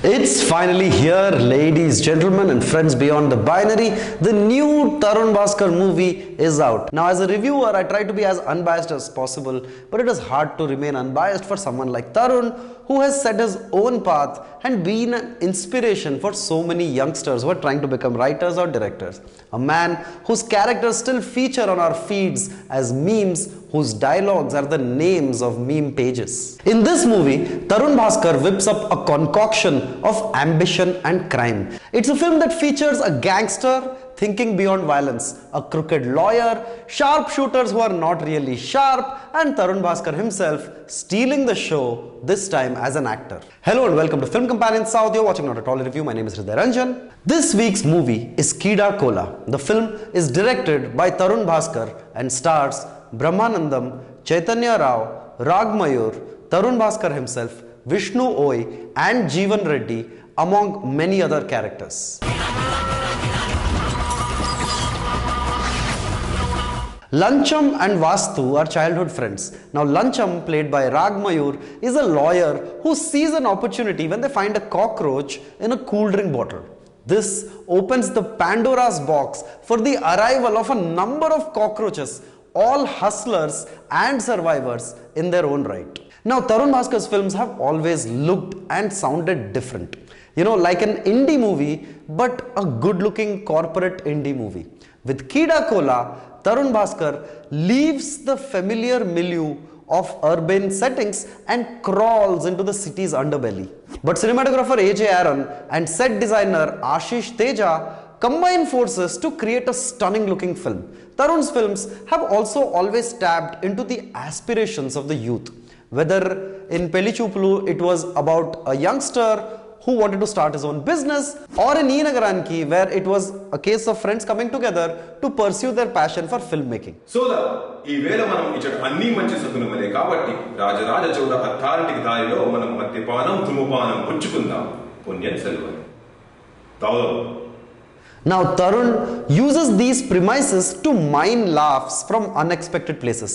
It's finally here, ladies, gentlemen, and friends beyond the binary. The new Tharun Bhascker movie is out. Now, as a reviewer, I try to be as unbiased as possible, but it is hard to remain unbiased for someone like Tharun, who has set his own path and been an inspiration for so many youngsters who are trying to become writers or directors. A man whose characters still feature on our feeds as memes, whose dialogues are the names of meme pages. In this movie, Tharun Bhascker whips up a concoction of ambition and crime. It's a film that features a gangster thinking beyond violence, a crooked lawyer, sharpshooters who are not really sharp, and Tharun Bhascker himself stealing the show, this time as an actor. Hello and welcome to Film Companion South. You're watching Not At All Review. My name is Hriday Ranjan. This week's movie is Keeda Kola. The film is directed by Tharun Bhascker and stars Brahmanandam, Chaitanya Rao, Mayur, Tharun Bhascker himself, Vishnu Oi and Jeevan Reddy, among many other characters. Lancham and Vastu are childhood friends. Now Lancham, played by Mayur, is a lawyer who sees an opportunity when they find a cockroach in a cool drink bottle. This opens the Pandora's box for the arrival of a number of cockroaches, all hustlers and survivors in their own right. Now Tharun Bhascker's films have always looked and sounded different. You know, like an indie movie, but a good-looking corporate indie movie. With Keeda Kola, Tharun Bhascker leaves the familiar milieu of urban settings and crawls into the city's underbelly. But cinematographer A.J. Aaron and set designer Ashish Teja combine forces to create a stunning looking film. Tharun's films have also always tapped into the aspirations of the youth. Whether in Pelli Choopulu it was about a youngster who wanted to start his own business, or in Ee Nagaraniki where it was a case of friends coming together to pursue their passion for filmmaking. So ఈ వేళ మనం ఇచ్చట అన్ని మంచి సగుణములే కాబట్టి రాజరాజ చౌడ అథారిటీకి దారిలో మనం మద్యపానం ధూమపానం పుచ్చుకుందాం పుణ్యం సెలవని. Now Tharun uses these premises to mine laughs from unexpected places.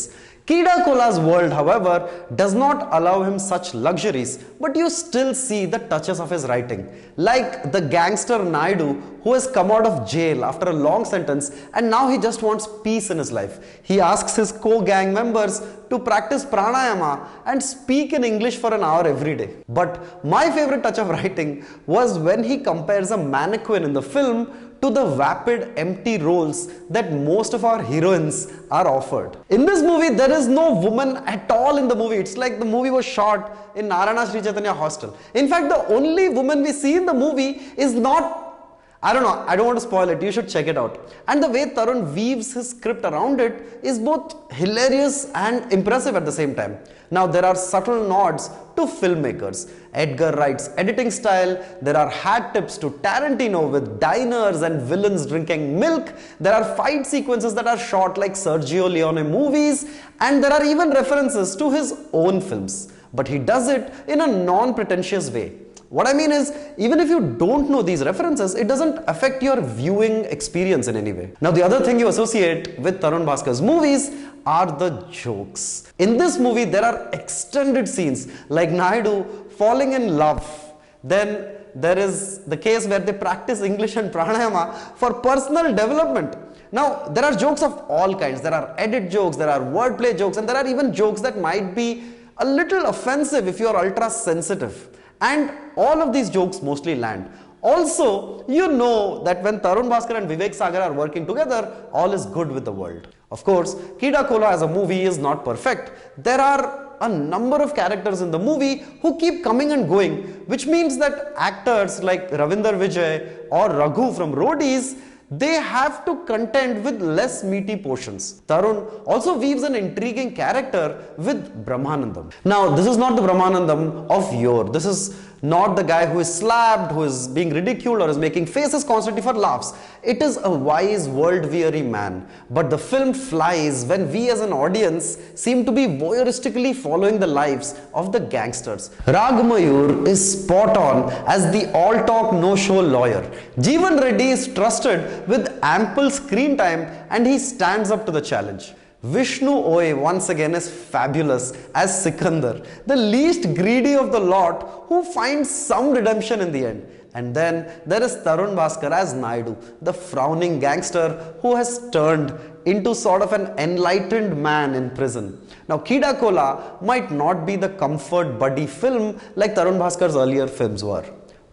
Keeda Kola's world, however, does not allow him such luxuries, but you still see the touches of his writing. Like the gangster Naidu who has come out of jail after a long sentence and now he just wants peace in his life. He asks his co-gang members to practice pranayama and speak in English for an hour every day. But my favorite touch of writing was when he compares a mannequin in the film to the vapid empty roles that most of our heroines are offered. In this movie, there is no woman at all in the movie. It's like the movie was shot in Narayana Sri Chaitanya hostel. In fact, the only woman we see in the movie is not, I don't know, I don't want to spoil it, you should check it out. And the way Tharun weaves his script around it is both hilarious and impressive at the same time. Now there are subtle nods to filmmakers. Edgar Wright's editing style, there are hat tips to Tarantino with diners and villains drinking milk, there are fight sequences that are shot like Sergio Leone movies, and there are even references to his own films. But he does it in a non-pretentious way. What I mean is, even if you don't know these references, it doesn't affect your viewing experience in any way. Now the other thing you associate with Tharun Bhascker's movies are the jokes. In this movie, there are extended scenes like Naidu falling in love. Then there is the case where they practice English and pranayama for personal development. Now, there are jokes of all kinds. There are edit jokes, there are wordplay jokes, and there are even jokes that might be a little offensive if you are ultra sensitive. And all of these jokes mostly land. Also, you know that when Tharun Bhascker and Vivek Sagar are working together, all is good with the world. Of course, Keeda Kola as a movie is not perfect. There are a number of characters in the movie who keep coming and going, which means that actors like Ravindra, Vijay or Raghu from Roadies, they have to contend with less meaty portions. Tharun also weaves an intriguing character with Brahmanandam. Now, this is not the Brahmanandam of yore. This is not the guy who is slapped, who is being ridiculed or is making faces constantly for laughs. It is a wise, world-weary man. But the film flies when we as an audience seem to be voyeuristically following the lives of the gangsters. Mayur is spot on as the all-talk, no-show lawyer. Jeevan Reddy is trusted with ample screen time and he stands up to the challenge. Vishnu Oye once again is fabulous as Sikandar, the least greedy of the lot who finds some redemption in the end. And then there is Tharun Bhascker as Naidu, the frowning gangster who has turned into sort of an enlightened man in prison. Now, Keeda Kola might not be the comfort buddy film like Tharun Bhaskar's earlier films were,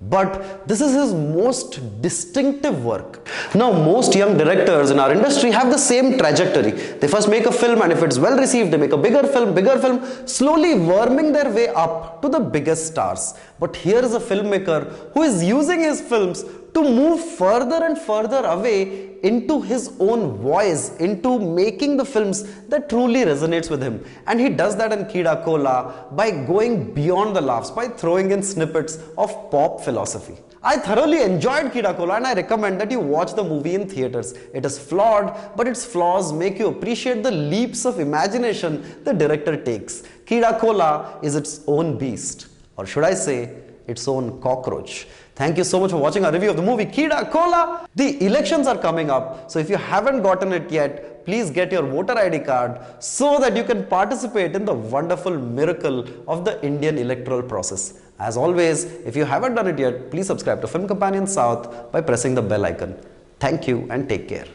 but this is his most distinctive work. Now, most young directors in our industry have the same trajectory. They first make a film, and if it's well received, they make a bigger film, slowly worming their way up to the biggest stars. But here is a filmmaker who is using his films to move further and further away into his own voice, into making the films that truly resonates with him. And he does that in Keeda Kola by going beyond the laughs, by throwing in snippets of pop philosophy. I thoroughly enjoyed Keeda Kola, and I recommend that you watch the movie in theaters. It is flawed, but its flaws make you appreciate the leaps of imagination the director takes. Keeda Kola is its own beast, or should I say, its own cockroach. Thank you so much for watching our review of the movie Keeda Kola. The elections are coming up, so if you haven't gotten it yet, please get your voter ID card so that you can participate in the wonderful miracle of the Indian electoral process. As always, if you haven't done it yet, please subscribe to Film Companion South by pressing the bell icon. Thank you and take care.